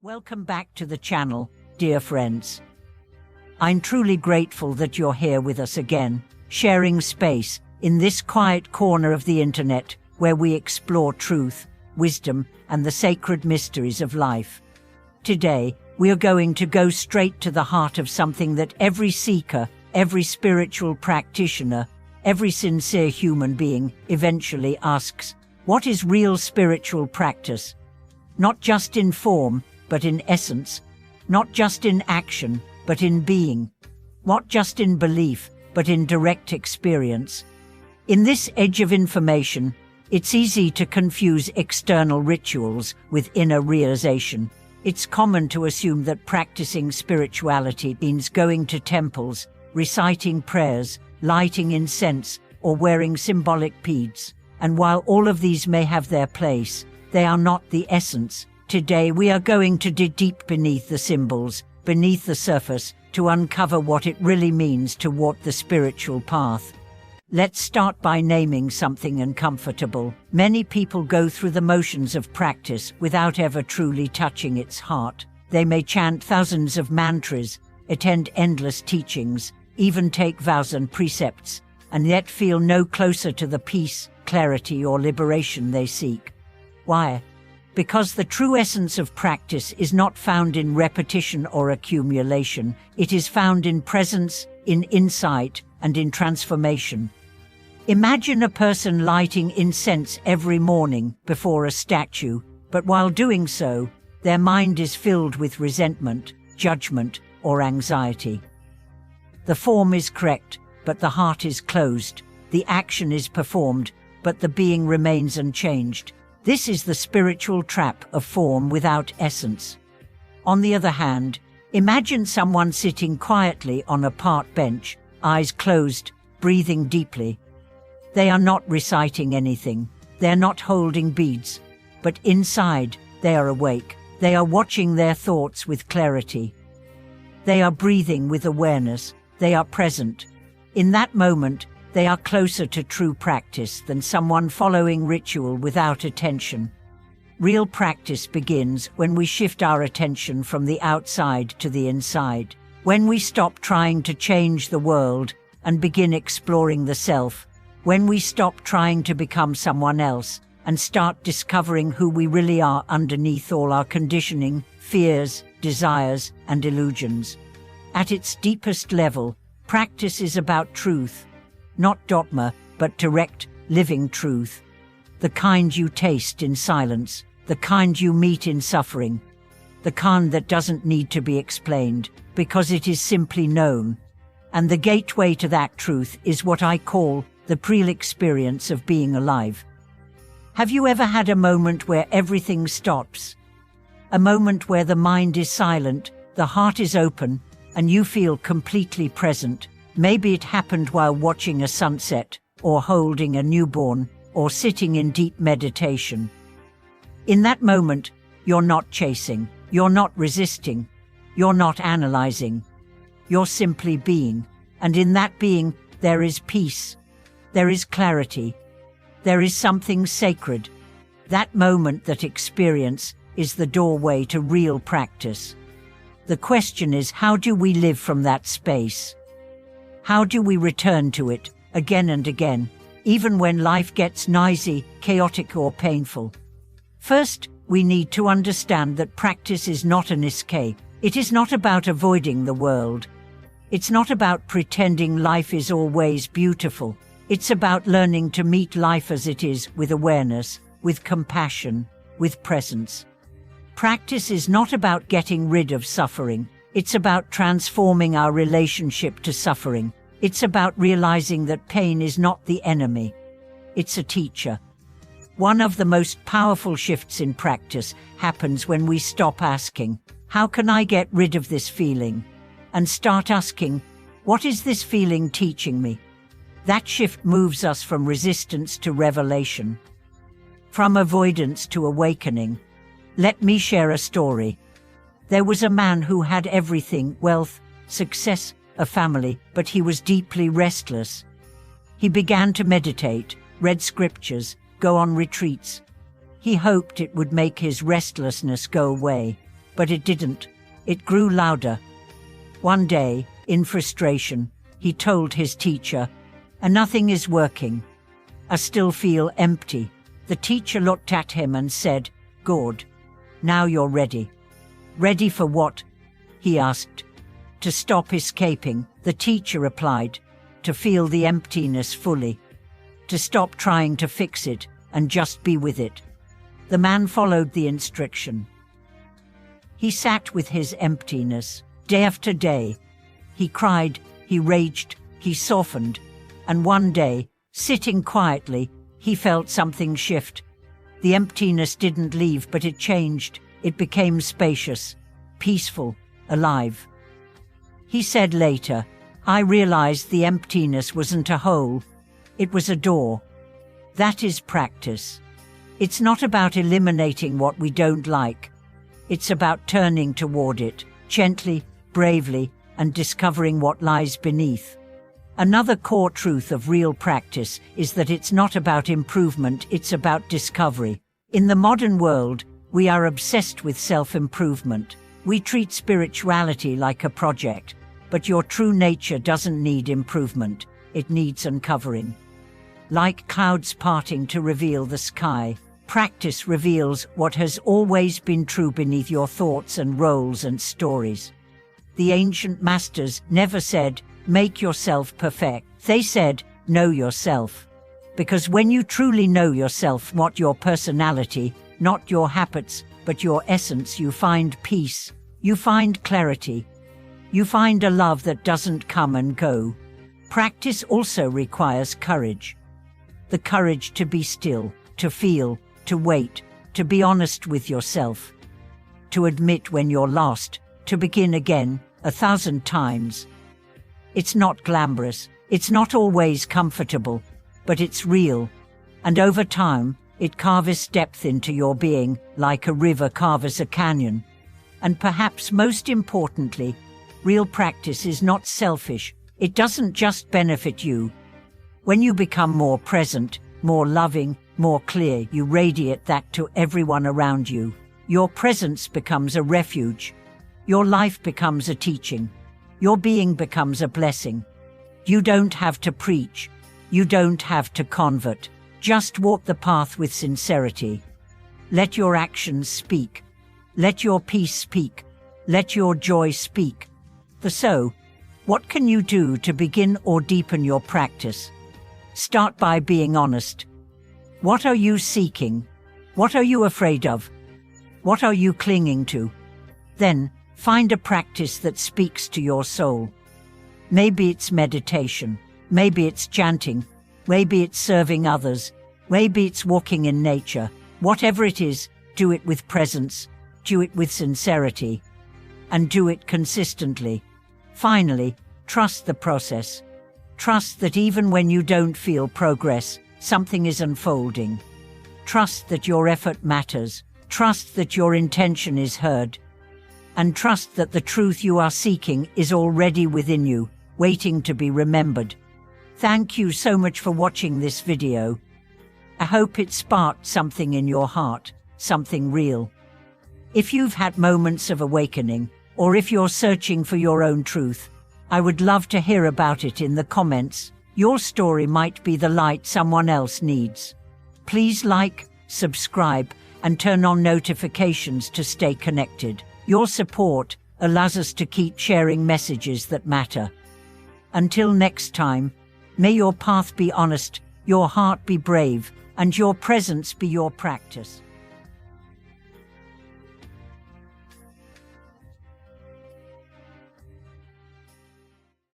Welcome back to the channel, dear friends. I'm truly grateful that you're here with us again, sharing space in this quiet corner of the internet where we explore truth, wisdom, and the sacred mysteries of life. Today, we are going to go straight to the heart of something that every seeker, every spiritual practitioner, every sincere human being eventually asks: what is real spiritual practice? Not just in form, but in essence. Not just in action, but in being. Not just in belief, but in direct experience. In this age of information, it's easy to confuse external rituals with inner realization. It's common to assume that practicing spirituality means going to temples, reciting prayers, lighting incense, or wearing symbolic beads. And while all of these may have their place, they are not the essence. Today we are going to dig deep beneath the symbols, beneath the surface, to uncover what it really means to walk the spiritual path. Let's start by naming something uncomfortable. Many people go through the motions of practice without ever truly touching its heart. They may chant thousands of mantras, attend endless teachings, even take vows and precepts, and yet feel no closer to the peace, clarity, or liberation they seek. Why? Because the true essence of practice is not found in repetition or accumulation. It is found in presence, in insight, and in transformation. Imagine a person lighting incense every morning before a statue, but while doing so, their mind is filled with resentment, judgment, or anxiety. The form is correct, but the heart is closed. The action is performed, but the being remains unchanged. This is the spiritual trap of form without essence. On the other hand, imagine someone sitting quietly on a park bench, eyes closed, breathing deeply. They are not reciting anything. They are not holding beads. But inside, they are awake. They are watching their thoughts with clarity. They are breathing with awareness. They are present. In that moment, they are closer to true practice than someone following ritual without attention. Real practice begins when we shift our attention from the outside to the inside, when we stop trying to change the world and begin exploring the self, when we stop trying to become someone else and start discovering who we really are underneath all our conditioning, fears, desires, and illusions. At its deepest level, practice is about truth. Not dogma, but direct, living truth. The kind you taste in silence, the kind you meet in suffering, the kind that doesn't need to be explained, because it is simply known. And the gateway to that truth is what I call the real experience of being alive. Have you ever had a moment where everything stops? A moment where the mind is silent, the heart is open, and you feel completely present? Maybe it happened while watching a sunset, or holding a newborn, or sitting in deep meditation. In that moment, you're not chasing, you're not resisting, you're not analyzing. You're simply being, and in that being, there is peace, there is clarity, there is something sacred. That moment, that experience, is the doorway to real practice. The question is, how do we live from that space? How do we return to it, again and again, even when life gets noisy, chaotic, or painful? First, we need to understand that practice is not an escape. It is not about avoiding the world. It's not about pretending life is always beautiful. It's about learning to meet life as it is, with awareness, with compassion, with presence. Practice is not about getting rid of suffering. It's about transforming our relationship to suffering. It's about realizing that pain is not the enemy. It's a teacher. One of the most powerful shifts in practice happens when we stop asking, "How can I get rid of this feeling?" and start asking, "What is this feeling teaching me?" That shift moves us from resistance to revelation, from avoidance to awakening. Let me share a story. There was a man who had everything: wealth, success, a family, but he was deeply restless. He began to meditate, read scriptures, go on retreats. He hoped it would make his restlessness go away. But it didn't. It grew louder. One day, in frustration, he told his teacher, "Nothing is working. I still feel empty." The teacher looked at him and said, "Good. Now you're ready." "Ready for what?" he asked. "To stop escaping," the teacher replied, "to feel the emptiness fully, to stop trying to fix it and just be with it." The man followed the instruction. He sat with his emptiness day after day. He cried, he raged, he softened, and one day, sitting quietly, he felt something shift. The emptiness didn't leave, but it changed. It became spacious, peaceful, alive. He said later, "I realized the emptiness wasn't a hole. It was a door." That is practice. It's not about eliminating what we don't like. It's about turning toward it, gently, bravely, and discovering what lies beneath. Another core truth of real practice is that it's not about improvement, it's about discovery. In the modern world, we are obsessed with self-improvement. We treat spirituality like a project, but your true nature doesn't need improvement, it needs uncovering. Like clouds parting to reveal the sky, practice reveals what has always been true beneath your thoughts and roles and stories. The ancient masters never said, "Make yourself perfect." They said, "Know yourself." Because when you truly know yourself, not your personality, not your habits, but your essence, you find peace, you find clarity, you find a love that doesn't come and go. Practice also requires courage. The courage to be still, to feel, to wait, to be honest with yourself, to admit when you're lost, to begin again 1,000 times. It's not glamorous, it's not always comfortable, but it's real, and over time, it carves depth into your being, like a river carves a canyon. And perhaps most importantly, real practice is not selfish, it doesn't just benefit you. When you become more present, more loving, more clear, you radiate that to everyone around you. Your presence becomes a refuge. Your life becomes a teaching. Your being becomes a blessing. You don't have to preach. You don't have to convert. Just walk the path with sincerity. Let your actions speak. Let your peace speak. Let your joy speak. So, what can you do to begin or deepen your practice? Start by being honest. What are you seeking? What are you afraid of? What are you clinging to? Then, find a practice that speaks to your soul. Maybe it's meditation. Maybe it's chanting. Maybe it's serving others. Maybe it's walking in nature. Whatever it is, do it with presence. Do it with sincerity. And do it consistently. Finally, trust the process. Trust that even when you don't feel progress, something is unfolding. Trust that your effort matters. Trust that your intention is heard. And trust that the truth you are seeking is already within you, waiting to be remembered. Thank you so much for watching this video. I hope it sparked something in your heart, something real. If you've had moments of awakening, or if you're searching for your own truth, I would love to hear about it in the comments. Your story might be the light someone else needs. Please like, subscribe, and turn on notifications to stay connected. Your support allows us to keep sharing messages that matter. Until next time, may your path be honest, your heart be brave, and your presence be your practice.